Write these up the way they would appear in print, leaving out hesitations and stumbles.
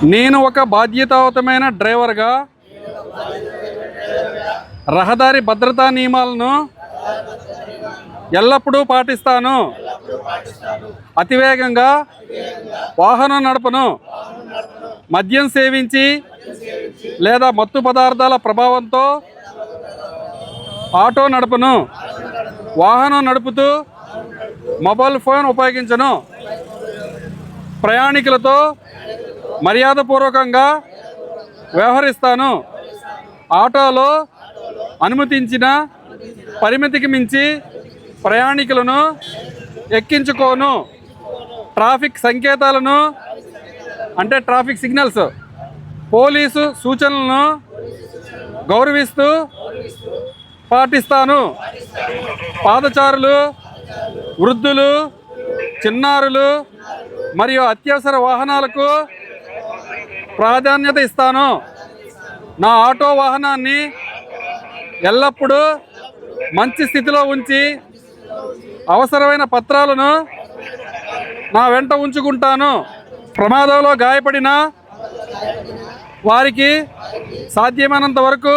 నేను ఒక బాధ్యతాయుతమైన డ్రైవర్గా రహదారి భద్రతా నియమాలను ఎల్లప్పుడూ పాటిస్తాను. అతివేగంగా వాహనం నడపను. మద్యం సేవించి లేదా మత్తు పదార్థాల ప్రభావంతో ఆటో నడపను. వాహనం నడుపుతూ మొబైల్ ఫోన్ ఉపయోగించను. ప్రయాణికులతో మర్యాదపూర్వకంగా వ్యవహరిస్తాను. ఆటోలో అనుమతించిన పరిమితికి మించి ప్రయాణికులను ఎక్కించుకోను. ట్రాఫిక్ సంకేతాలను అంటే ట్రాఫిక్ సిగ్నల్స్, పోలీసు సూచనలను గౌరవిస్తూ పాటిస్తాను. పాదచారులు, వృద్ధులు, చిన్నారులు మరియు అత్యవసర వాహనాలకు ప్రాధాన్యత ఇస్తాను. నా ఆటో వాహనాన్ని ఎల్లప్పుడూ మంచి స్థితిలో ఉంచి అవసరమైన పత్రాలను నా వెంట ఉంచుకుంటాను. ప్రమాదంలో గాయపడిన వారికి సాధ్యమైనంత వరకు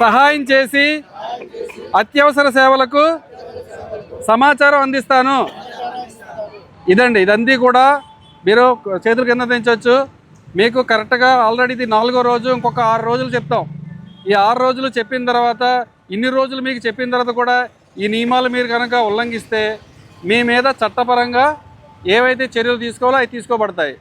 సహాయం చేసి అత్యవసర సేవలకు సమాచారం అందిస్తాను. ఇదంతా కూడా మీరు చేతుల కింద దించవచ్చు. మీకు కరెక్ట్గా ఆల్రెడీ ఇది 4వ రోజు, ఇంకొక 6 రోజులు చెప్తాం. ఈ 6 రోజులు చెప్పిన తర్వాత, ఇన్ని రోజులు మీకు చెప్పిన తర్వాత కూడా ఈ నియమాలు మీరు కనుక ఉల్లంఘిస్తే మీ మీద చట్టపరంగా ఏవైతే చర్యలు తీసుకోవాలో అవి తీసుకోబడతాయి.